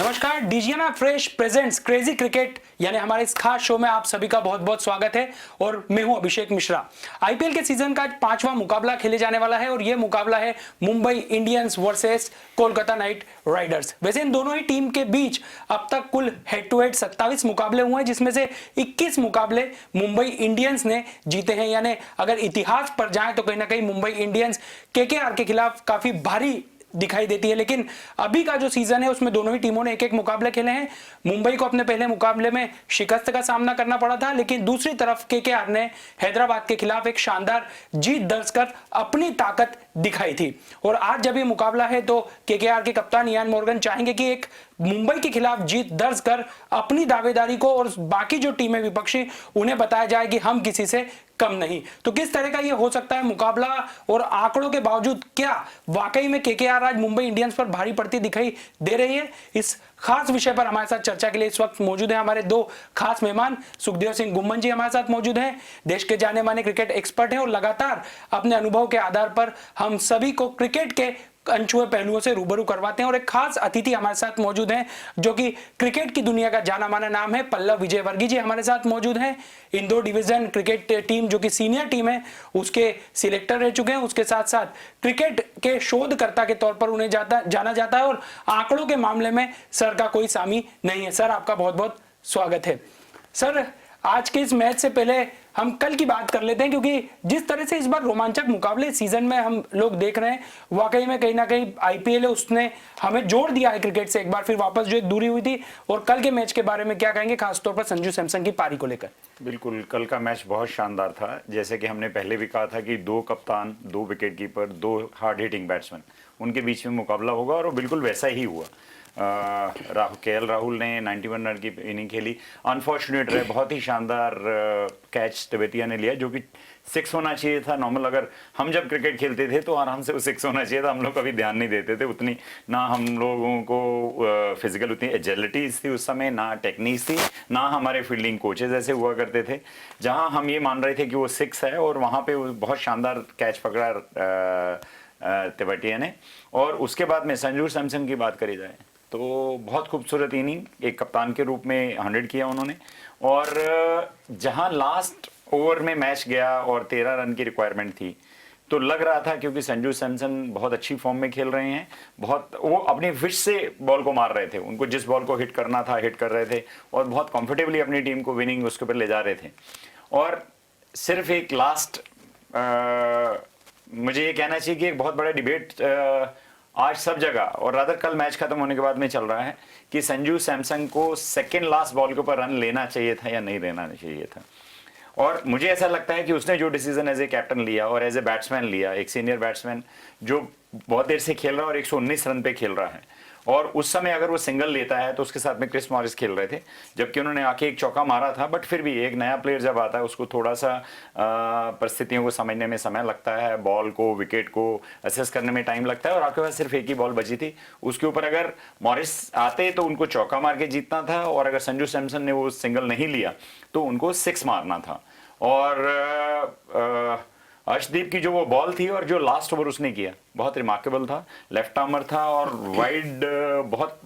नमस्कार, DGMA fresh presents crazy cricket यानी हमारे इस खास शो में आप सभी का बहुत बहुत स्वागत है और मैं हूं अभिषेक मिश्रा। आईपीएल के सीजन का 5वां मुकाबला खेले जाने वाला है और यह मुकाबला है Mumbai Indians versus Kolkata night Riders. वैसे इन दोनों ही टीम के बीच अब तक कुल हेड टू हेड 27 मुकाबले हुए हैं, जिसमें से 21 मुकाबले मुंबई इंडियंस ने जीते हैं। यानी अगर इतिहास पर जाएं तो कहीं ना कहीं मुंबई इंडियंस केकेआर के खिलाफ काफी भारी दिखाई देती है। लेकिन अभी का जो सीजन है उसमें दोनों ही टीमों ने एक एक मुकाबले खेले हैं। मुंबई को अपने पहले मुकाबले में शिकस्त का सामना करना पड़ा था, लेकिन दूसरी तरफ केकेआर ने हैदराबाद के खिलाफ एक शानदार जीत दर्ज कर अपनी ताकत दिखाई थी। और आज जब ये मुकाबला है तो केकेआर के कप्तान इयान मॉर्गन चाहेंगे कि एक मुंबई के खिलाफ जीत दर्ज कर अपनी दावेदारी को और बाकी जो टीमें विपक्षी उन्हें बताया जाए कि हम किसी से कम नहीं। तो किस तरह का ये हो सकता है मुकाबला और आंकड़ों के बावजूद क्या वाकई में केकेआर आज मुंबई इंडियंस पर भारी पड़ती दिखाई दे रही है? इस खास विषय पर हमारे साथ चर्चा के लिए इस वक्त मौजूद है हमारे दो खास मेहमान। सुखदेव सिंह गुम्मन जी हमारे साथ मौजूद हैं, देश के जाने माने क्रिकेट एक्सपर्ट हैं और लगातार अपने अनुभव के आधार पर हम सभी को क्रिकेट के अनछुए पहलुओं से रूबरू करवाते हैं। और एक खास अतिथि हमारे साथ मौजूद हैं जो कि क्रिकेट की दुनिया का जाना माना नाम है, पल्लव विजयवर्गीय जी हमारे साथ मौजूद हैं। इंदौर डिवीजन क्रिकेट टीम जो कि सीनियर टीम है उसके सिलेक्टर रह चुके हैं, उसके साथ साथ क्रिकेट के शोधकर्ता के तौर पर उन्हें जाना जाता है और आंकड़ों के मामले में सर का कोई सामी नहीं है। सर आपका बहुत बहुत स्वागत है। सर आज के इस मैच से पहले हम कल की बात कर लेते हैं, क्योंकि जिस तरह से इस बार रोमांचक मुकाबले सीजन में हम लोग देख रहे हैं, वाकई में कहीं ना कहीं आईपीएल है उसने हमें जोड़ दिया है क्रिकेट से एक बार फिर वापस जो एक दूरी हुई थी। और कल के मैच के बारे में क्या कहेंगे, खासतौर पर संजू सैमसन की पारी को लेकर? बिल्कुल, कल का मैच बहुत शानदार था। जैसे कि हमने पहले भी कहा था कि दो कप्तान, दो विकेट कीपर, दो हार्ड हिटिंग बैट्समैन, उनके बीच में मुकाबला होगा और बिल्कुल वैसा ही हुआ। केएल राहुल ने 91 रन की इनिंग खेली। अनफॉर्चुनेट रहे, बहुत ही शानदार कैच तेवेतिया ने लिया जो कि 6 होना चाहिए था। नॉर्मल अगर हम जब क्रिकेट खेलते थे तो आराम से वो 6 होना चाहिए था। हम लोग कभी ध्यान नहीं देते थे उतनी, ना हम लोगों को फिजिकल उतनी एजिलिटी थी उस समय, ना टेक्निक थी, ना हमारे फील्डिंग कोचेज ऐसे हुआ करते थे जहां हम ये मान रहे थे कि वो 6 है। और वहां पे बहुत शानदार कैच पकड़ा तेवेतिया ने। और उसके बाद में संजू सैमसन की बात करी जाए तो बहुत खूबसूरत इनिंग एक कप्तान के रूप में 100 किया उन्होंने। और जहां लास्ट ओवर में मैच गया और 13 रन की रिक्वायरमेंट थी तो लग रहा था, क्योंकि संजू सैमसन बहुत अच्छी फॉर्म में खेल रहे हैं, बहुत वो अपनी फिश से बॉल को मार रहे थे, उनको जिस बॉल को हिट करना था हिट कर रहे थे और बहुत कंफर्टेबली अपनी टीम को विनिंग उसके ऊपर ले जा रहे थे। और सिर्फ एक लास्ट मुझे ये कहना चाहिए कि एक बहुत बड़ा डिबेट आज सब जगह और रादर कल मैच खत्म होने के बाद में चल रहा है कि संजू सैमसन को सेकंड लास्ट बॉल के ऊपर रन लेना चाहिए था या नहीं लेना चाहिए था। और मुझे ऐसा लगता है कि उसने जो डिसीजन एज ए कैप्टन लिया और एज ए बैट्समैन लिया, एक सीनियर बैट्समैन जो बहुत देर से खेल रहा है और 119 रन पे खेल रहा है, और उस समय अगर वो सिंगल लेता है तो उसके साथ में क्रिस मॉरिस खेल रहे थे जबकि उन्होंने आके एक चौका मारा था। बट फिर भी एक नया प्लेयर जब आता है उसको थोड़ा सा परिस्थितियों को समझने में समय लगता है, बॉल को विकेट को असेस करने में टाइम लगता है। और आपके पास सिर्फ एक ही बॉल बची थी, उसके ऊपर अगर मॉरिस आते तो उनको चौका मार के जीतना था और अगर संजू सैमसन ने वो सिंगल नहीं लिया तो उनको 6 मारना था। और अर्शदीप की जो वो बॉल थी और जो लास्ट ओवर उसने किया बहुत रिमार्केबल था। लेफ्ट आर्मर था और वाइड बहुत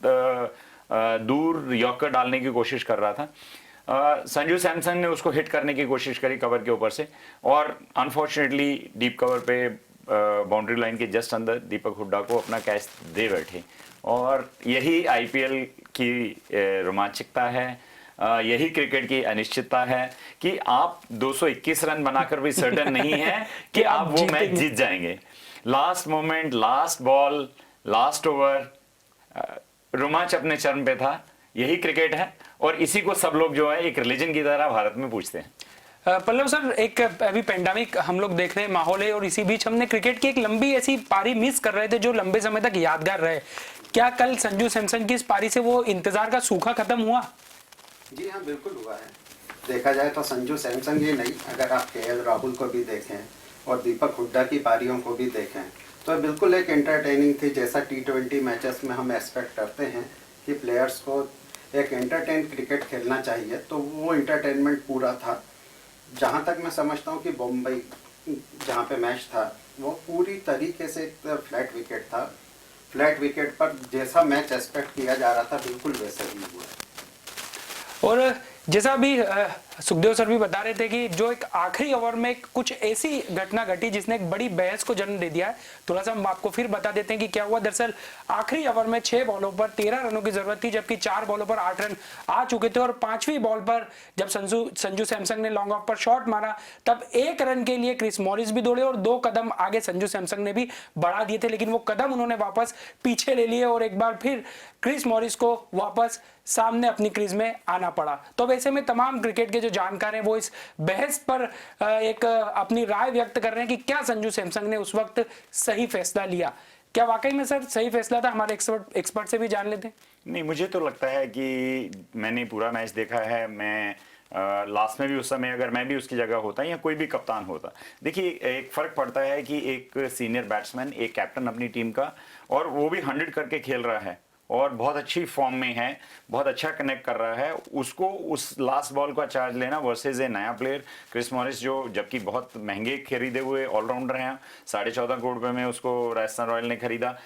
दूर यॉर्कर डालने की कोशिश कर रहा था। संजू सैमसन ने उसको हिट करने की कोशिश करी कवर के ऊपर से और अनफॉर्चुनेटली डीप कवर पे बाउंड्री लाइन के जस्ट अंदर दीपक हुड्डा को अपना कैच दे बैठे। और यही आईपीएल की रोमांचकता है, यही क्रिकेट की अनिश्चितता है कि आप 221 रन बनाकर भी सर्टेन नहीं है कि आप वो मैच जीत जाएंगे। Last moment, last ball, last over, रोमांच अपने चरम पे था। यही क्रिकेट है और इसी को सब लोग जो है एक रिलीजन की तरह भारत में पूछते हैं। पल्लव सर, एक अभी पेंडेमिक हम लोग देख रहे हैं माहौल है और इसी बीच हमने क्रिकेट की एक लंबी ऐसी पारी मिस कर रहे थे जो लंबे समय तक यादगार रहे। क्या कल संजू सैमसन की इस पारी से वो इंतजार का सूखा खत्म हुआ? जी हाँ, बिल्कुल हुआ है। देखा जाए तो संजू सैमसन ही नहीं, अगर आप केएल राहुल को भी देखें और दीपक हुड्डा की पारियों को भी देखें तो बिल्कुल एक एंटरटेनिंग थी। जैसा T20 मैचेस में हम एक्सपेक्ट करते हैं कि प्लेयर्स को एक एंटरटेन क्रिकेट खेलना चाहिए, तो वो एंटरटेनमेंट पूरा था। जहाँ तक मैं समझता हूँ कि मुंबई जहाँ पे मैच था वो पूरी तरीके से फ्लैट विकेट था। फ्लैट विकेट पर जैसा मैच एक्सपेक्ट किया जा रहा था बिल्कुल वैसा ही हुआ है। और जैसा अभी सुखदेव सर भी बता रहे थे कि जो एक आखिरी ओवर में कुछ ऐसी घटना घटी जिसने एक बड़ी बहस को जन्म दे दिया है। थोड़ा सा हम आपको फिर बता देते हैं कि क्या हुआ। दरअसल आखिरी ओवर में 6 बॉलों पर 13 रनों की जरूरत थी, जबकि 4 बॉलों पर 8 रन आ चुके थे और 5वीं बॉल पर जब संजू सैमसन ने लॉन्ग ऑफ पर शॉट मारा तब 1 रन के लिए क्रिस मॉरिस भी दौड़े और 2 कदम आगे संजू सैमसन ने भी बढ़ा दिए थे, लेकिन वो कदम उन्होंने वापस पीछे ले लिए और एक बार फिर क्रिस मॉरिस को वापस सामने अपनी क्रीज में आना पड़ा। तो अब ऐसे में तमाम क्रिकेट के जो जानकार हैं वो इस बहस पर एक अपनी राय व्यक्त कर रहे हैं कि क्या संजू सैमसन ने उस वक्त सही फैसला लिया। क्या वाकई में सर सही फैसला था? हमारे एक्सपर्ट से भी जान लेते हैं। नहीं, मुझे तो लगता है कि मैंने पूरा मैच देखा है। मैं लास्ट में भी उस समय अगर मैं भी उसकी जगह होता या कोई भी कप्तान होता, देखिए एक फर्क पड़ता है कि एक सीनियर बैट्समैन, एक कैप्टन अपनी टीम का, और वो भी 100 करके खेल रहा है और बहुत अच्छी फॉर्म में है, बहुत अच्छा कनेक्ट कर रहा है, उसको उस लास्ट बॉल का चार्ज लेना वर्सेस ए नया प्लेयर क्रिस मॉरिस, जो जबकि बहुत महंगे खरीदे हुए ऑलराउंडर हैं, 14.5 करोड़ रुपए में उसको राजस्थान रॉयल ने खरीदा।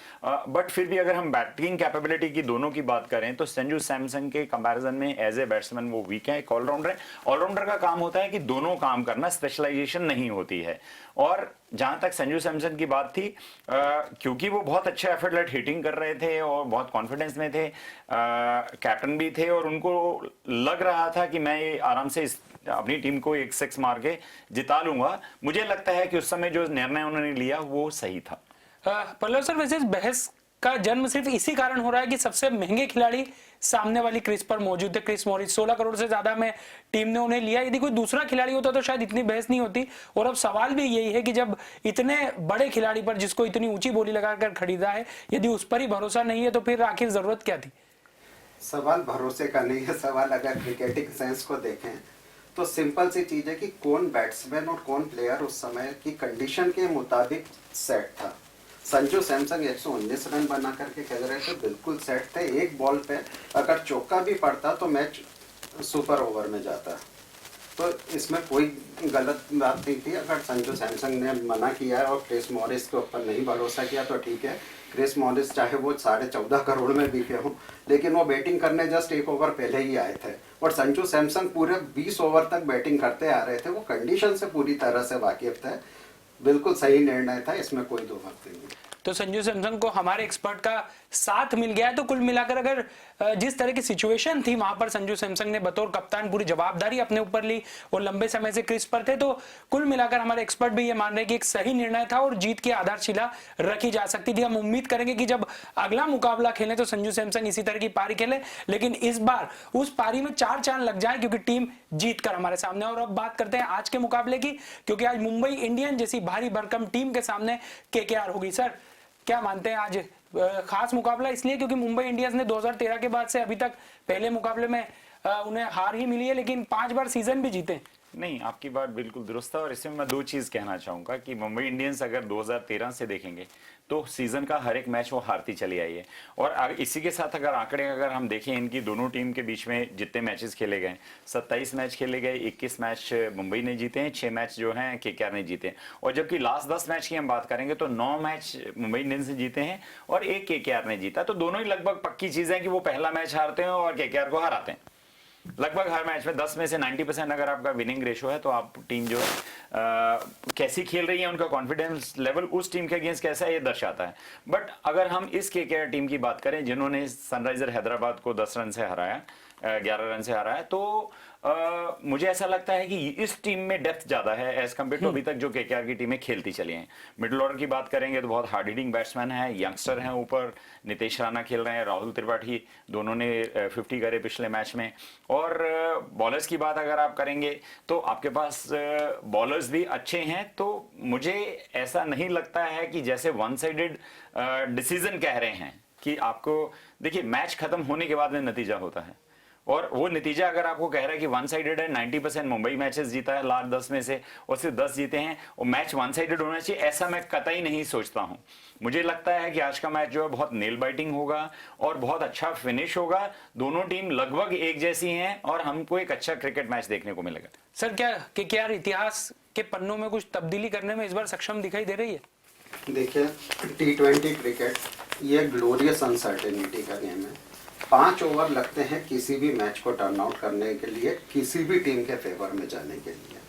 बट फिर भी अगर हम बैटिंग कैपेबिलिटी की दोनों की बात करें तो संजू सैमसन के कंपैरिजन में एज ए बैट्समैन वो वीक है, एक ऑलराउंडर है। ऑलराउंडर का काम होता है कि दोनों काम करना, स्पेशलाइजेशन नहीं होती है। और जहां तक संजू सैमसन की बात थी, क्योंकि वो बहुत अच्छा एफर्टलेट हिटिंग कर रहे थे और बहुत कॉन्फिडेंस में थे, कैप्टन भी थे और उनको लग रहा था कि मैं ये आराम से अपनी टीम को 1 6 मार के जिता लूंगा। मुझे लगता है कि उस समय जो निर्णय उन्होंने लिया वो सही था। पल्लव सर, वैसे इस बहस का जन्म सिर्फ इसी कारण हो रहा है कि सबसे महंगे खिलाड़ी सामने वाली क्रीज पर मौजूद थे। क्रिस मॉरिस 16 करोड़ से ज्यादा में टीम ने उन्हें लिया। यदि कोई दूसरा खिलाड़ी होता तो शायद इतनी बहस नहीं होती। और अब सवाल भी यही है कि जब इतने बड़े खिलाड़ी पर, जिसको इतनी ऊंची बोली लगाकर खरीदा है, यदि उस पर ही भरोसा नहीं है तो फिर आखिर जरूरत क्या थी? सवाल भरोसे का नहीं है, सवाल अगर क्रिकेटिंग सेंस को देखें तो सिंपल सी चीज है कि कौन बैट्समैन और कौन प्लेयर उस समय की कंडीशन के मुताबिक सेट था। संजू सैमसन 119 रन बना करके खेल रहे थे, बिल्कुल सेट थे। एक बॉल पे अगर चौका भी पड़ता तो मैच सुपर ओवर में जाता, तो इसमें कोई गलत बात नहीं थी। अगर संजू सैमसन ने मना किया और क्रिस मॉरिस के ऊपर नहीं भरोसा किया तो ठीक है। क्रिस मॉरिस चाहे वो 14.5 करोड़ में बिके हों, लेकिन वो बैटिंग करने जस्ट 1 ओवर पहले ही आए थे और संजू सैमसन पूरे 20 ओवर तक बैटिंग करते आ रहे थे। वो कंडीशन से पूरी तरह से वाकिफ थे। बिल्कुल सही निर्णय था, इसमें कोई दो बात नहीं। तो संजू सैमसन को हमारे एक्सपर्ट का साथ मिल गया है। तो कुल मिलाकर अगर जिस तरह की सिचुएशन थी वहां पर संजू सैमसन ने बतौर कप्तान पूरी जवाबदारी अपने ऊपर ली और लंबे समय से क्रीज पर थे, तो कुल मिलाकर हमारे एक्सपर्ट भी ये मान रहे हैं कि एक सही निर्णय था और जीत की आधारशिला रखी जा सकती थी। हम उम्मीद करेंगे कि जब अगला मुकाबला खेले तो संजू सैमसन इसी तरह की पारी खेले, लेकिन इस बार उस पारी में 4 चांद लग जाए क्योंकि टीम जीत कर हमारे सामने। और अब बात करते हैं आज के मुकाबले की, क्योंकि आज मुंबई इंडियन जैसी भारी भरकम टीम के सामने केकेआर होगी। सर, क्या मानते हैं आज खास मुकाबला इसलिए क्योंकि मुंबई इंडियंस ने 2013 के बाद से अभी तक पहले मुकाबले में उन्हें हार ही मिली है, लेकिन 5 बार सीजन भी जीते। नहीं, आपकी बात बिल्कुल दुरुस्त है और इसमें मैं 2 चीज कहना चाहूंगा कि मुंबई इंडियंस अगर 2013 से देखेंगे तो सीजन का हर एक मैच वो हारती चली आई है। और इसी के साथ अगर आंकड़े अगर हम देखें इनकी दोनों टीम के बीच में जितने मैचेस खेले गए, 27 मैच खेले गए, 21 मैच मुंबई ने जीते हैं, 6 मैच जो हैं केकेआर ने जीते हैं। और जबकि लास्ट 10 मैच की हम बात करेंगे तो 9 मैच मुंबई इंडियंस ने जीते हैं और 1 केकेआर ने जीता। तो दोनों ही लगभग पक्की चीज है कि वो पहला मैच हारते हैं और केकेआर को हराते हैं। लगभग हर मैच में 10 में से 90% अगर आपका विनिंग रेशो है तो आप टीम जो कैसी खेल रही है, उनका कॉन्फिडेंस लेवल उस टीम के अगेंस्ट कैसा है, ये दर्शाता है। बट अगर हम इस केकेआर टीम की बात करें जिन्होंने सनराइजर हैदराबाद को 10 रन से हराया, 11 रन से हराया, तो मुझे ऐसा लगता है कि इस टीम में डेप्थ ज्यादा है एज कम्पेयर टू अभी तक जो केकेआर की टीमें खेलती चली हैं। मिडिल ऑर्डर की बात करेंगे तो बहुत हार्ड हिटिंग बैट्समैन है, यंगस्टर हैं, ऊपर नितेश राणा खेल रहे हैं, राहुल त्रिपाठी, दोनों ने 50 करे पिछले मैच में। और बॉलर्स की बात अगर आप करेंगे तो आपके पास बॉलर्स भी अच्छे हैं। तो मुझे ऐसा नहीं लगता है कि जैसे वन साइडेड डिसीजन कह रहे हैं कि आपको, देखिए मैच खत्म होने के बाद में नतीजा होता है और वो नतीजा अगर आपको कह रहा है कि वन साइडेड है, 90% मुंबई मैचेस जीता है लास्ट 10 में से और सिर्फ 10 जीते हैं और मैच वन साइडेड होना चाहिए, ऐसा मैं कतई नहीं सोचता हूं। मुझे लगता है कि आज का मैच जो है बहुत नेल बाइटिंग होगा और बहुत अच्छा फिनिश होगा। दोनों टीम लगभग एक जैसी हैं और हमको एक अच्छा क्रिकेट मैच देखने को मिलेगा। सर, क्या केकेआर इतिहास के पन्नों में कुछ तब्दीली करने में इस बार सक्षम दिखाई दे रही है? देखिए, T20 क्रिकेट ये ग्लोरियस अनसर्टेनिटी का गेम है। 5 ओवर लगते हैं किसी भी मैच को टर्न आउट करने के लिए, किसी भी टीम के फेवर में जाने के लिए।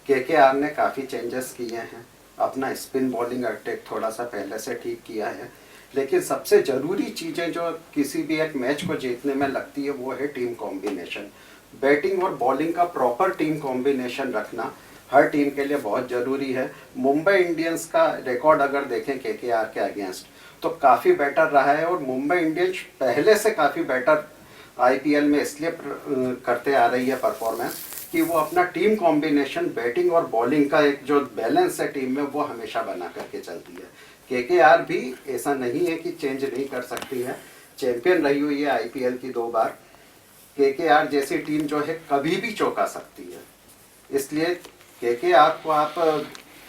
केकेआर ने काफ़ी चेंजेस किए हैं, अपना स्पिन बॉलिंग अटैक थोड़ा सा पहले से ठीक किया है, लेकिन सबसे ज़रूरी चीज़ें जो किसी भी एक मैच को जीतने में लगती है वो है टीम कॉम्बिनेशन। बैटिंग और बॉलिंग का प्रॉपर टीम कॉम्बिनेशन रखना हर टीम के लिए बहुत ज़रूरी है। मुंबई इंडियंस का रिकॉर्ड अगर देखें केकेआर के अगेंस्ट तो काफ़ी बेटर रहा है, और मुंबई इंडियंस पहले से काफ़ी बेटर आईपीएल में इसलिए करते आ रही है परफॉर्मेंस कि वो अपना टीम कॉम्बिनेशन बैटिंग और बॉलिंग का एक जो बैलेंस है टीम में वो हमेशा बना करके चलती है। केकेआर भी ऐसा नहीं है कि चेंज नहीं कर सकती है, चैंपियन रही हुई है आईपीएल की 2 बार। केकेआर जैसी टीम जो है कभी भी चौंका सकती है, इसलिए केकेआर को आप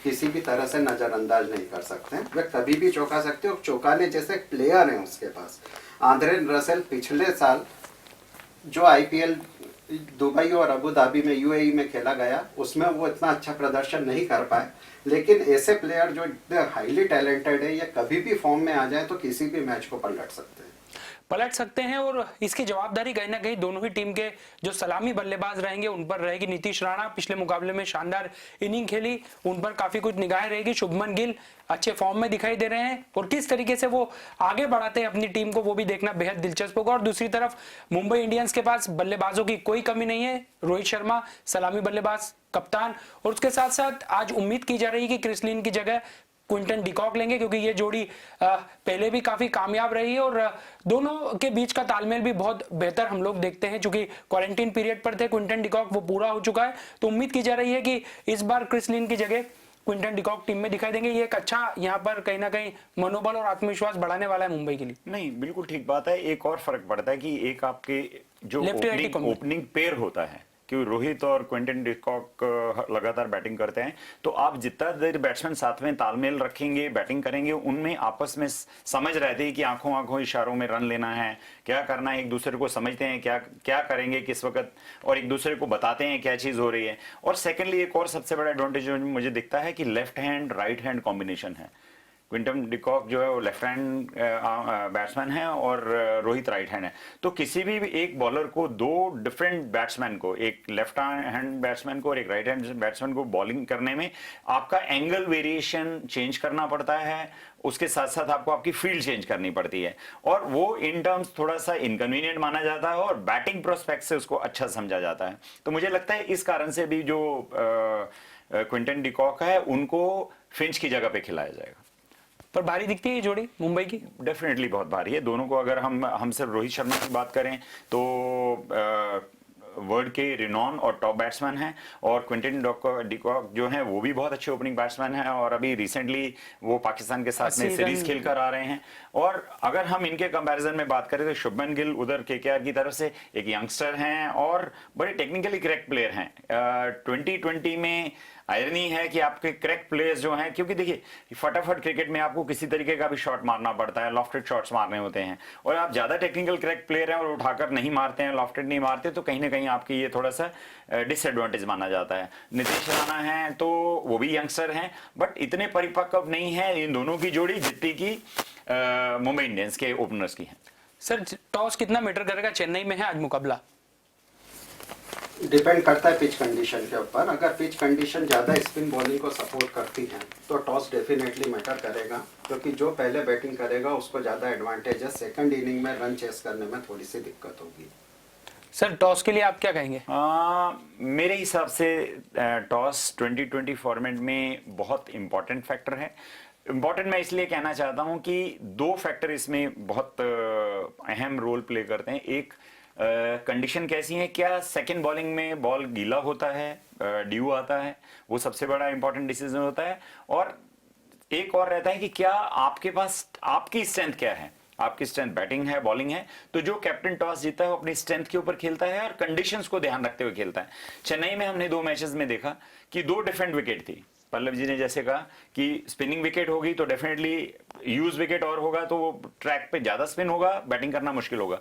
किसी भी तरह से नज़रअंदाज नहीं कर सकते हैं। वे कभी भी चौंका सकते हैं, और चौंकाने जैसे प्लेयर हैं उसके पास। आंद्रे रसेल पिछले साल जो आईपीएल दुबई और अबू धाबी में यूएई में खेला गया उसमें वो इतना अच्छा प्रदर्शन नहीं कर पाए, लेकिन ऐसे प्लेयर जो इतने हाईली टैलेंटेड है ये कभी भी फॉर्म में आ जाए तो किसी भी मैच को पलट सकते हैं। और इसकी जवाबदारी कहीं ना कहीं दोनों ही टीम के जो सलामी बल्लेबाज रहेंगे उन पर रहेगी। नीतीश राणा पिछले मुकाबले में शानदार इनिंग खेली, उन पर काफी कुछ निगाहें रहेगी। शुभमन गिल अच्छे फॉर्म में दिखाई दे रहे हैं, और किस तरीके से वो आगे बढ़ाते हैं अपनी टीम को वो भी देखना बेहद दिलचस्प होगा। और दूसरी तरफ मुंबई इंडियंस के पास बल्लेबाजों की कोई कमी नहीं है। रोहित शर्मा सलामी बल्लेबाज, कप्तान, और उसके साथ साथ आज उम्मीद की जा रही है कि क्रिस लिन की जगह क्विंटन डिकॉक लेंगे, क्योंकि ये जोड़ी पहले भी काफी कामयाब रही है और दोनों के बीच का तालमेल भी बहुत बेहतर हम लोग देखते हैं। चूंकि क्वारंटीन पीरियड पर थे क्विंटन डिकॉक, वो पूरा हो चुका है, तो उम्मीद की जा रही है कि इस बार क्रिस लिन की जगह क्विंटन डिकॉक टीम में दिखाई देंगे। ये एक अच्छा यहाँ पर कहीं ना कहीं मनोबल और आत्मविश्वास बढ़ाने वाला है मुंबई के लिए। नहीं, बिल्कुल ठीक बात है। एक और फर्क पड़ता है कि एक आपके जो ओपनिंग पेयर होता है कि रोहित और क्विंटन डिकॉक लगातार बैटिंग करते हैं, तो आप जितना देर बैट्समैन साथ में तालमेल रखेंगे, बैटिंग करेंगे, उनमें आपस में समझ रहती है कि आंखों आंखों इशारों में रन लेना है, क्या करना है, एक दूसरे को समझते हैं क्या क्या करेंगे किस वक्त, और एक दूसरे को बताते हैं क्या चीज हो रही है। और सेकेंडली एक और सबसे बड़ा एडवांटेज मुझे दिखता है कि left hand right hand combination है। क्विंटन डिकॉक जो है वो लेफ्ट हैंड बैट्समैन है और रोहित राइट हैंड है, तो किसी भी एक बॉलर को 2 डिफरेंट बैट्समैन को, एक लेफ्ट हैंड बैट्समैन को और एक राइट हैंड बैट्समैन को बॉलिंग करने में आपका एंगल वेरिएशन चेंज करना पड़ता है, उसके साथ साथ आपको आपकी फील्ड चेंज करनी पड़ती है, और वो इन टर्म्स थोड़ा सा इनकन्वीनियंट माना जाता है और बैटिंग प्रोस्पेक्ट से उसको अच्छा समझा जाता है। तो मुझे लगता है इस कारण से भी जो क्विंटन डिकॉक है उनको फिंच की जगह पे खिलाया जाएगा। पर भारी दिखती है ये जोड़ी मुंबई की? डेफिनेटली बहुत भारी है दोनों को। अगर हम सिर्फ रोहित शर्मा की बात करें तो वर्ल्ड के रिनॉन और टॉप बैट्समैन हैं, और क्विंटन डिकॉक जो हैं वो भी बहुत अच्छे ओपनिंग बैट्समैन हैं, और अभी रिसेंटली वो पाकिस्तान के साथ में सीरीज खेल कर आ रहे हैं। और अगर हम इनके कंपैरिजन में बात करें तो शुभमन गिल उधर केकेआर की तरफ से एक यंगस्टर हैं और बड़े टेक्निकली करेक्ट प्लेयर हैं। 2020 में आयरनी है कि आपके करेक्ट प्लेयर्स जो हैं, क्योंकि देखिए फटाफट क्रिकेट में आपको किसी तरीके का भी शॉट मारना पड़ता है, लॉफ्टेड शॉट्स मारने होते हैं, और आप ज्यादा टेक्निकल करेक्ट प्लेयर हैं और उठाकर नहीं मारते हैं, लॉफ्टेड नहीं मारते, तो कहीं ना कहीं आपकी ये थोड़ा सा डिसएडवांटेज माना जाता है। नीतीश राणा है तो वो भी यंगस्टर हैं, बट इतने परिपक्व नहीं है इन दोनों की जोड़ी जितनी की मुंबई इंडियंस के ओपनर्स की है। सर टॉस कितना मैटर करेगा? चेन्नई में है आज मुकाबला। डिपेंड करता है पिच कंडीशन के ऊपर। अगर पिच कंडीशन ज़्यादा स्पिन बॉलिंग को सपोर्ट करती है तो टॉस डेफिनेटली मैटर करेगा, क्योंकि जो पहले बैटिंग करेगा उसको ज़्यादा एडवांटेज है। सेकंड इनिंग में रन चेस करने में थोड़ी सी दिक्कत होगी। सर टॉस के लिए आप क्या कहेंगे? मेरे हिसाब से टॉस 2020 फॉर्मेट में बहुत इंपॉर्टेंट फैक्टर है। इंपॉर्टेंट मैं इसलिए कहना चाहता हूं कि 2 फैक्टर इसमें बहुत अहम रोल प्ले करते हैं। एक कंडीशन कैसी है, क्या सेकंड बॉलिंग में बॉल गीला होता है, ड्यू आता है, वो सबसे बड़ा इंपॉर्टेंट डिसीजन होता है। और एक और रहता है कि क्या आपके पास आपकी स्ट्रेंथ क्या है, आपकी स्ट्रेंथ बैटिंग है, बॉलिंग है, तो जो कैप्टन टॉस जीता है वो अपनी स्ट्रेंथ के ऊपर खेलता है और कंडीशंस को ध्यान रखते हुए खेलता है। चेन्नई में हमने 2 मैचेस में देखा कि 2 डिफरेंट विकेट थी, पल्लव जी ने जैसे कहा कि स्पिनिंग विकेट होगी तो डेफिनेटली यूज विकेट और होगा तो ट्रैक पे ज्यादा स्पिन होगा, बैटिंग करना मुश्किल होगा।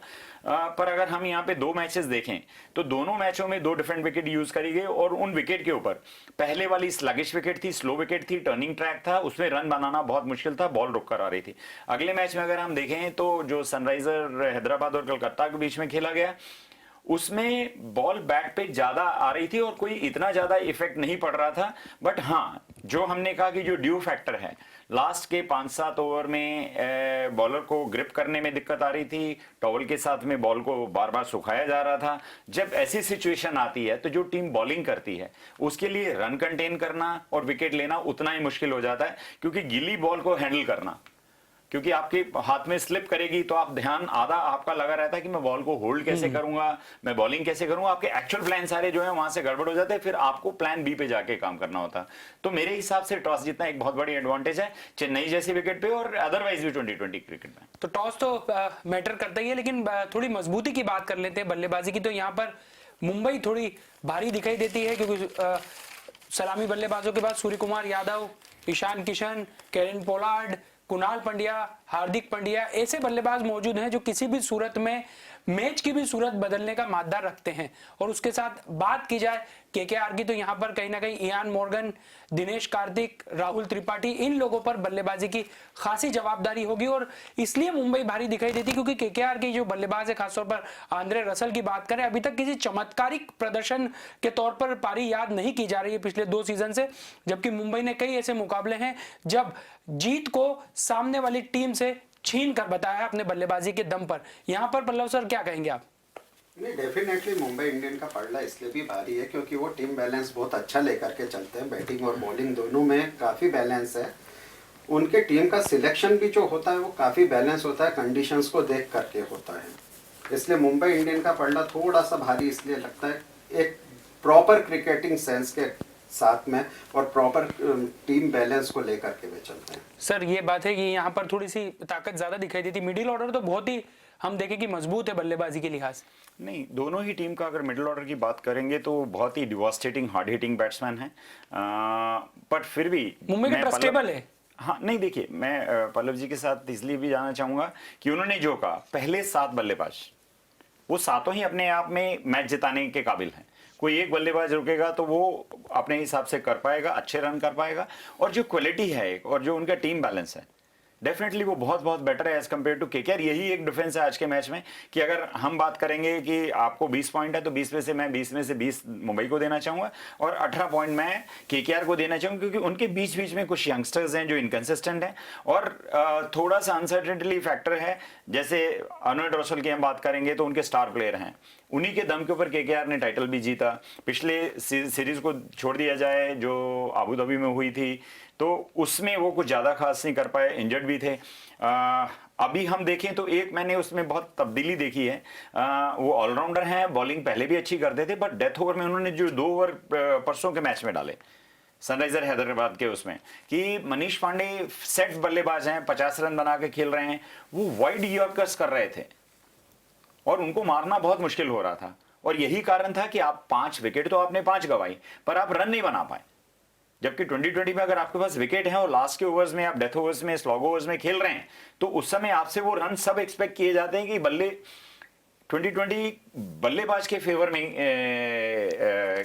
पर अगर हम यहाँ पे 2 मैचेस देखें तो दोनों मैचों में 2 डिफरेंट विकेट यूज करी गई और उन विकेट के ऊपर पहले वाली स्लगिश विकेट थी, स्लो विकेट थी, टर्निंग ट्रैक था, उसमें रन बनाना बहुत मुश्किल था, बॉल रुक कर आ रही थी। अगले मैच में अगर हम देखें तो जो सनराइजर हैदराबाद और कलकत्ता के बीच में खेला गया उसमें बॉल बैट पे ज्यादा आ रही थी और कोई इतना ज्यादा इफेक्ट नहीं पड़ रहा था। बट हाँ, जो हमने कहा कि जो ड्यू फैक्टर है, लास्ट के 5-7 ओवर में बॉलर को ग्रिप करने में दिक्कत आ रही थी, टॉवल के साथ में बॉल को बार बार सुखाया जा रहा था। जब ऐसी सिचुएशन आती है तो जो टीम बॉलिंग करती है उसके लिए रन कंटेन करना और विकेट लेना उतना ही मुश्किल हो जाता है, क्योंकि गीली बॉल को हैंडल करना, क्योंकि आपके हाथ में स्लिप करेगी तो आप ध्यान आधा आपका लगा रहता है कि मैं बॉल को होल्ड कैसे करूंगा, मैं बॉलिंग कैसे करूंगा। आपके एक्चुअल प्लान सारे जो है वहां से गड़बड़ हो जाते हैं, फिर आपको प्लान बी पे जाके काम करना होता है। तो मेरे हिसाब से टॉस जीतना एक बहुत बड़ी एडवांटेज है चेन्नई जैसी विकेट पे और अदरवाइज भी 2020 क्रिकेट में। तो टॉस तो मैटर करता ही है, लेकिन थोड़ी मजबूती की बात कर लेते हैं बल्लेबाजी की। तो यहाँ पर मुंबई थोड़ी भारी दिखाई देती है, क्योंकि सलामी बल्लेबाजों के बाद सूर्य कुमार यादव, ईशान किशन, केविन पोलार्ड, कुणाल पंड्या, हार्दिक पांड्या ऐसे बल्लेबाज मौजूद हैं जो किसी भी सूरत में मैच की भी सूरत बदलने का मादा रखते हैं। और उसके साथ बात की जाए केकेआर की तो यहाँ पर कहीं ना कहीं इयान मॉर्गन, दिनेश कार्तिक, राहुल त्रिपाठी, इन लोगों पर बल्लेबाजी की खासी जवाबदारी होगी और इसलिए मुंबई भारी दिखाई देती, क्योंकि केकेआर के जो बल्लेबाज है, खासतौर पर आंद्रे रसल की बात करें, अभी तक किसी चमत्कारिक प्रदर्शन के तौर पर पारी याद नहीं की जा रही है पिछले 2 सीजन से। जबकि मुंबई ने कई ऐसे मुकाबले हैं जब जीत को सामने वाली टीम से छीन कर बताया है अपने बल्लेबाजी के दम पर। यहां पर पल्लव सर क्या कहेंगे आप? नहीं, डेफिनेटली मुंबई इंडियन का पलड़ा इसलिए भी भारी है क्योंकि वो टीम बैलेंस बहुत अच्छा लेकर के चलते हैं, बैटिंग और बॉलिंग दोनों में काफ़ी बैलेंस है। उनके टीम का सिलेक्शन भी जो होता है वो काफ़ी बैलेंस होता है, कंडीशंस को देख करके होता है। इसलिए मुंबई इंडियन का पलड़ा थोड़ा सा भारी इसलिए लगता है, एक प्रॉपर क्रिकेटिंग सेंस के साथ में और प्रॉपर टीम बैलेंस को लेकर के वे चलते हैं। सर ये बात है कि यहाँ पर थोड़ी सी ताकत ज्यादा दिखाई देती। मिडिल ऑर्डर तो बहुत ही हम देखें कि मजबूत है बल्लेबाजी के लिहाज से। नहीं, दोनों ही टीम का अगर मिडिल ऑर्डर की बात करेंगे तो बहुत ही डिवास्टेटिंग हार्ड हिटिंग बैट्समैन है, बट फिर भी मुंबई का ट्रस्टेबल है। हाँ, नहीं देखिए, मैं पल्लव जी के साथ इसलिए भी जाना चाहूंगा कि उन्होंने जो कहा, पहले 7 बल्लेबाज वो सातों ही अपने आप में मैच जिताने के काबिल हैं। कोई एक बल्लेबाज रुकेगा तो वो अपने हिसाब से कर पाएगा, अच्छे रन कर पाएगा, और जो क्वालिटी है एक और जो उनका टीम बैलेंस है डेफिनेटली वो बहुत बहुत बेटर है एज कम्पेयर टू केकेआर। यही एक डिफरेंस है आज के मैच में कि अगर हम बात करेंगे कि आपको 20 पॉइंट है तो 20 में से मैं 20 में से 20 मुंबई को देना चाहूंगा और 18 पॉइंट मैं केकेआर को देना चाहूंगा, क्योंकि उनके बीच बीच में कुछ यंगस्टर्स हैं जो इनकंसिस्टेंट हैं और थोड़ा सा अनसर्टेनिटी फैक्टर है। जैसे अर्नोल्ड रसल की हम बात करेंगे तो उनके स्टार प्लेयर हैं, उन्हीं के दम के ऊपर केकेआर ने टाइटल भी जीता। पिछले सीरीज को छोड़ दिया जाए जो अबू धाबी में हुई थी तो उसमें वो कुछ ज्यादा खास नहीं कर पाए, इंजर्ड भी थे। अभी हम देखें तो एक मैंने उसमें बहुत तब्दीली देखी है, वो ऑलराउंडर हैं, बॉलिंग पहले भी अच्छी करते थे, बट डेथ ओवर में उन्होंने जो 2 ओवर परसों के मैच में डाले सनराइजर हैदराबाद के उसमें कि मनीष पांडे सेट बल्लेबाज हैं, 50 रन बना के खेल रहे हैं, वो वाइड यॉर्कर्स कर रहे थे और उनको मारना बहुत मुश्किल हो रहा था। और यही कारण था कि आप 5 विकेट तो आपने 5 गंवाई पर आप रन नहीं बना पाए। जबकि 2020 में अगर आपके पास विकेट है और लास्ट के ओवर्स में आप डेथ ओवर्स में, स्लॉग ओवर्स में खेल रहे हैं तो उस समय आपसे वो रन सब एक्सपेक्ट किए जाते हैं कि 2020 बल्लेबाज के फेवर में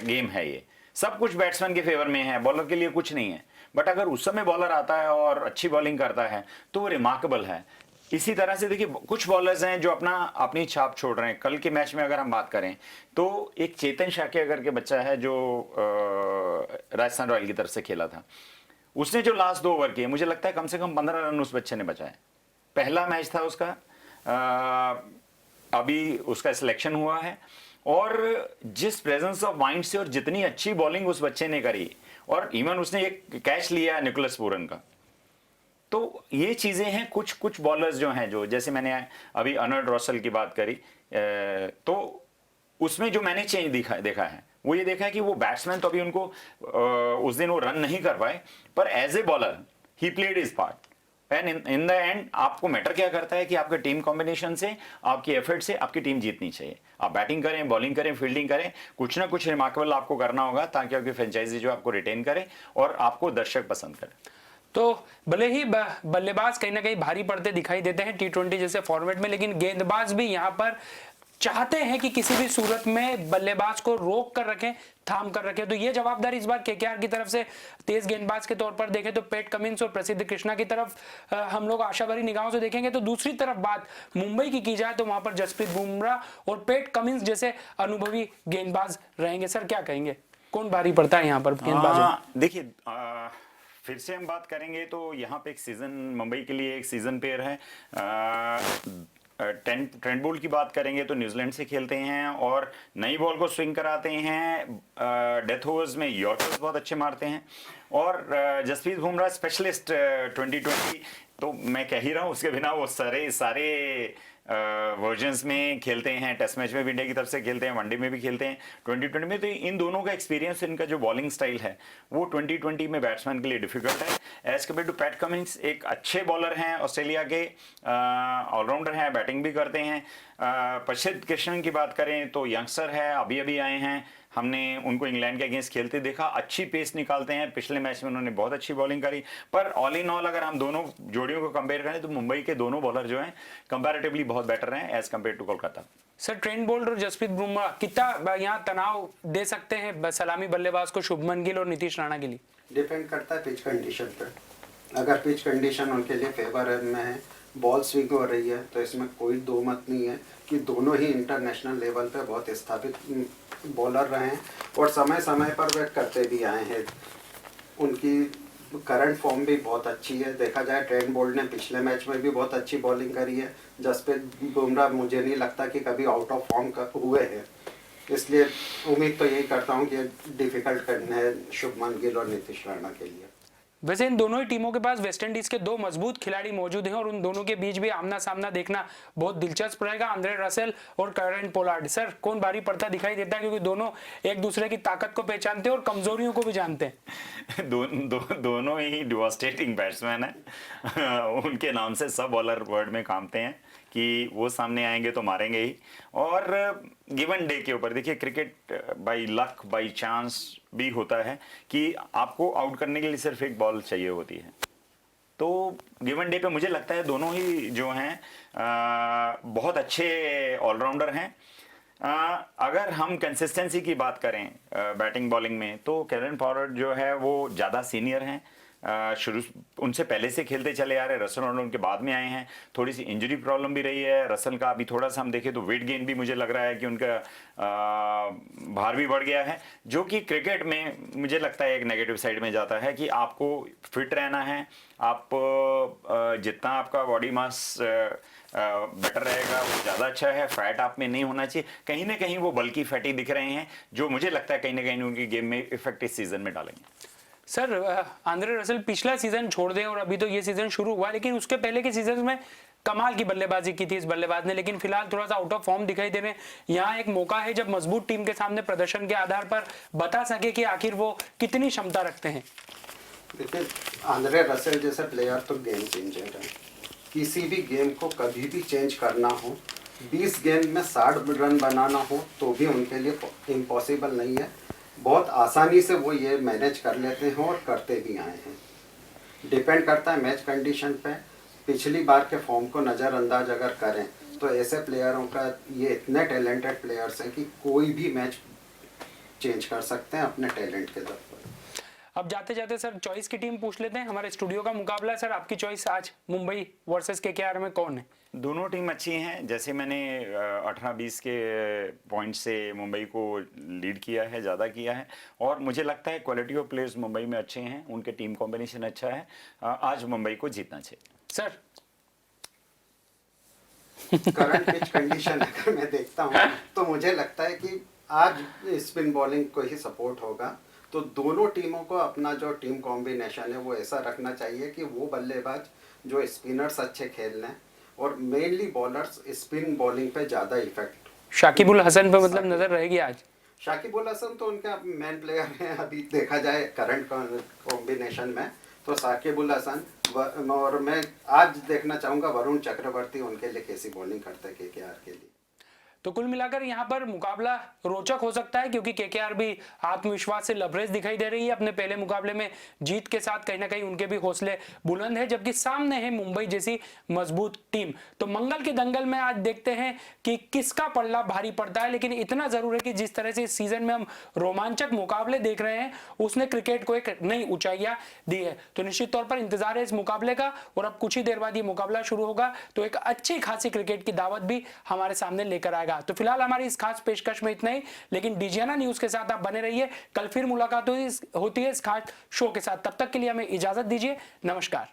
गेम है, ये सब कुछ बैट्समैन के फेवर में है, बॉलर के लिए कुछ नहीं है। बट अगर उस समय बॉलर आता है और अच्छी बॉलिंग करता है तो वो रिमार्केबल है। इसी तरह से देखिए कुछ बॉलर्स हैं जो अपनी छाप छोड़ रहे हैं। कल के मैच में अगर हम बात करें तो एक चेतन शाक्य करके बच्चा है जो राजस्थान रॉयल की तरफ से खेला था, उसने जो लास्ट 2 ओवर किए मुझे लगता है कम से कम 15 रन उस बच्चे ने बचाए। पहला मैच था उसका, अभी उसका सिलेक्शन हुआ है और जिस प्रेजेंस ऑफ माइंड से और जितनी अच्छी बॉलिंग उस बच्चे ने करी और इवन उसने एक कैच लिया निकोलस पूरन का। तो ये चीजें हैं, कुछ बॉलर्स जो हैं जो जैसे मैंने अभी अर्नोल्ड रसल की बात करी तो उसमें जो मैंने चेंज देखा है वो ये देखा है कि वो बैट्समैन तो अभी उनको उस दिन वो रन नहीं कर पाए पर as a bowler he played his part and in the end आपको मैटर क्या करता है कि आपके टीम कॉम्बिनेशन से, आपकी एफर्ट से आपकी टीम जीतनी चाहिए। आप बैटिंग करें, बॉलिंग करें, फील्डिंग करें, कुछ ना कुछ रिमार्केबल आपको करना होगा ताकि आपकी फ्रेंचाइजी जो आपको रिटेन करे और आपको दर्शक पसंद करे। तो भले ही बल्लेबाज कहीं ना कहीं भारी पड़ते दिखाई देते हैं T20 जैसे फॉर्मेट में, लेकिन गेंदबाज भी यहाँ पर चाहते हैं कि किसी भी सूरत में बल्लेबाज को रोक कर रखें, थाम कर रखें। तो ये जवाबदारी इस बार KKR की तरफ से तेज गेंदबाज के तौर पर देखें तो पैट कमिंस और प्रसिद्ध कृष्णा की तरफ हम लोग आशाभरी निगाहों से देखेंगे। तो दूसरी तरफ बात मुंबई की जाए तो वहां पर जसप्रीत बुमराह और पैट कमिंस जैसे अनुभवी गेंदबाज रहेंगे। सर क्या कहेंगे, कौन भारी पड़ता है यहाँ पर गेंदबाज? देखिए, फिर से हम बात करेंगे तो यहाँ पे एक सीजन, मुंबई के लिए एक सीजन पेयर है। ट्रेंट बोल्ट की बात करेंगे तो न्यूजीलैंड से खेलते हैं और नई बॉल को स्विंग कराते हैं। डेथ ओवर्स में यॉर्कर्स बहुत अच्छे मारते हैं। और जसप्रीत बुमराह स्पेशलिस्ट 2020, तो मैं कह ही रहा हूँ, उसके बिना वो सारे वर्जन्स में खेलते हैं। टेस्ट मैच में भी इंडिया की तरफ से खेलते हैं, वनडे में भी खेलते हैं 2020 में। तो इन दोनों का एक्सपीरियंस, इनका जो बॉलिंग स्टाइल है वो 2020 में बैट्समैन के लिए डिफिकल्ट है as compare to Pat Cummins. एक अच्छे बॉलर हैं, ऑस्ट्रेलिया के ऑलराउंडर हैं, बैटिंग भी करते हैं। प्रसिद्ध कृष्णन की बात करें तो यंगस्टर है, अभी अभी आए हैं, हमने उनको इंग्लैंड के अगेंस्ट खेलते देखा, अच्छी पेस निकालते हैं। पिछले मैच में उन्होंने बहुत अच्छी बॉलिंग करी। पर ऑल इन ऑल अगर हम दोनों जोड़ियों को कंपेयर करें तो मुंबई के दोनों बॉलर जो हैं कंपैरेटिवली बहुत बेटर हैं as compare to Kolkata. Sir Trent Boult और जसप्रीत बुमराह कितना यहाँ तनाव दे सकते हैं सलामी बल्लेबाज को शुभमन गिल और नीतीश राणा के लिए? डिपेंड करता है पिच कंडीशन पे। अगर पिच कंडीशन उनके लिए फेवर में है, बॉल स्विंग हो रही है, तो इसमें कोई दो मत नहीं है कि दोनों ही इंटरनेशनल लेवल पे बहुत स्थापित बॉलर रहे हैं और समय समय पर वे करते भी आए हैं। उनकी करंट फॉर्म भी बहुत अच्छी है। देखा जाए ट्रेंट बोल्ट ने पिछले मैच में भी बहुत अच्छी बॉलिंग करी है। जसप्रीत बुमराह मुझे नहीं लगता कि कभी आउट ऑफ फॉर्म हुए हैं, इसलिए उम्मीद तो यही करता हूँ कि डिफिकल्ट करना है शुभमन गिल और नीतीश राणा के लिए। वैसे इन दोनों ही टीमों के पास वेस्ट इंडीज के दो मजबूत खिलाड़ी मौजूद हैं और उन दोनों के बीच भी आमना सामना देखना बहुत दिलचस्प रहेगा। आंद्रे रसेल और कैरन पोलार्ड, सर कौन भारी पड़ता दिखाई देता है, क्योंकि दोनों एक दूसरे की ताकत को पहचानते हैं और कमजोरियों को भी जानते हैं। दोनों ही डिवास्टेटिंग बैट्समैन हैं। उनके नाम से सब बॉलर वर्ल्ड में कामते हैं कि वो सामने आएंगे तो मारेंगे ही। और गिवन डे के ऊपर देखिए, cricket by luck, by chance भी होता है कि आपको आउट करने के लिए सिर्फ एक बॉल चाहिए होती है। तो गिवन डे पे मुझे लगता है दोनों ही जो हैं बहुत अच्छे ऑलराउंडर हैं। अगर हम कंसिस्टेंसी की बात करें बैटिंग बॉलिंग में तो कैरन पोलार्ड जो है वो ज़्यादा सीनियर हैं, शुरू उनसे पहले से खेलते चले आ रहे। रसल और उनके बाद में आए हैं। थोड़ी सी इंजरी प्रॉब्लम भी रही है रसल का। अभी थोड़ा सा हम देखें तो वेट गेन भी मुझे लग रहा है कि उनका भार भी बढ़ गया है, जो कि क्रिकेट में मुझे लगता है एक नेगेटिव साइड में जाता है कि आपको फिट रहना है। आप जितना आपका बॉडी मास बेटर रहेगा वो ज़्यादा अच्छा है। फैट आप में नहीं होना चाहिए। कहीं ना कहीं वो बल्कि फैटी दिख रहे हैं, जो मुझे लगता है कहीं ना कहीं उनकी गेम में इफेक्ट इस सीजन में डालेंगे। सर आंद्रे रसेल पिछला सीजन छोड़ दें और अभी तो ये सीजन शुरू हुआ, लेकिन उसके पहले के सीजन में कमाल की बल्लेबाजी की थी इस बल्लेबाज ने, लेकिन फिलहाल थोड़ा सा आउट ऑफ फॉर्म दिखाई दे रहे हैं। यहाँ एक मौका है जब मजबूत टीम के सामने प्रदर्शन के आधार पर बता सके कि आखिर वो कितनी क्षमता रखते हैं। देखिए, आंद्रे रसेल जैसे प्लेयर तो गेम चेंजर है। किसी भी गेम को कभी भी चेंज करना हो, 20 गेंद में 60 रन बनाना हो तो भी उनके लिए इम्पॉसिबल नहीं है। बहुत आसानी से वो ये मैनेज कर लेते हैं और करते भी आए हैं। डिपेंड करता है मैच कंडीशन पे। पिछली बार के फॉर्म को नज़रअंदाज अगर करें तो ऐसे प्लेयरों का, ये इतने टैलेंटेड प्लेयर्स हैं कि कोई भी मैच चेंज कर सकते हैं अपने टैलेंट के दम पर। अब जाते जाते सर चॉइस की टीम पूछ लेते हैं। हमारे स्टूडियो का मुकाबला है सर, आपकी चॉइस आज मुंबई वर्सेस KKR में कौन है? दोनों टीम अच्छी हैं। जैसे मैंने 18-20 के पॉइंट से मुंबई को लीड किया है, ज़्यादा किया है, और मुझे लगता है क्वालिटी ऑफ प्लेयर्स मुंबई में अच्छे हैं, उनके टीम कॉम्बिनेशन अच्छा है। आज मुंबई को जीतना चाहिए। सर करंट पिच कंडीशन अगर मैं देखता हूँ तो मुझे लगता है कि आज स्पिन बॉलिंग को ही सपोर्ट होगा। तो दोनों टीमों को अपना जो टीम कॉम्बिनेशन है वो ऐसा रखना चाहिए कि वो बल्लेबाज जो स्पिनर्स अच्छे खेल लें और मेनली बॉलर्स स्पिन बॉलिंग पे ज़्यादा इफेक्ट। शाकिबुल हसन पे मतलब नजर रहेगी आज? शाकिबुल हसन तो उनका मेन प्लेयर है अभी देखा जाए करंट कॉम्बिनेशन में, तो साकिब अल हसन और मैं आज देखना चाहूंगा वरुण चक्रवर्ती उनके लिए कैसी बॉलिंग करते हैं केकेआर के लिए। तो कुल मिलाकर यहाँ पर मुकाबला रोचक हो सकता है क्योंकि केकेआर भी आत्मविश्वास से लबरेज दिखाई दे रही है अपने पहले मुकाबले में जीत के साथ। कहीं ना कहीं उनके भी हौसले बुलंद है, जबकि सामने है मुंबई जैसी मजबूत टीम। तो मंगल के दंगल में आज देखते हैं कि किसका पल्ला भारी पड़ता है, लेकिन इतना जरूर है कि जिस तरह से इस सीजन में हम रोमांचक मुकाबले देख रहे हैं उसने क्रिकेट को एक नई ऊंचाइयां दी है। तो निश्चित तौर पर इंतजार है इस मुकाबले का, और अब कुछ ही देर बाद ये मुकाबला शुरू होगा तो एक अच्छी खासी क्रिकेट की दावत भी हमारे सामने लेकर आएगा। तो फिलहाल हमारी इस खास पेशकश में इतना ही, लेकिन डिजियाना न्यूज के साथ आप बने रहिए। कल फिर मुलाकात होती है इस खास शो के साथ। तब तक के लिए हमें इजाजत दीजिए। नमस्कार।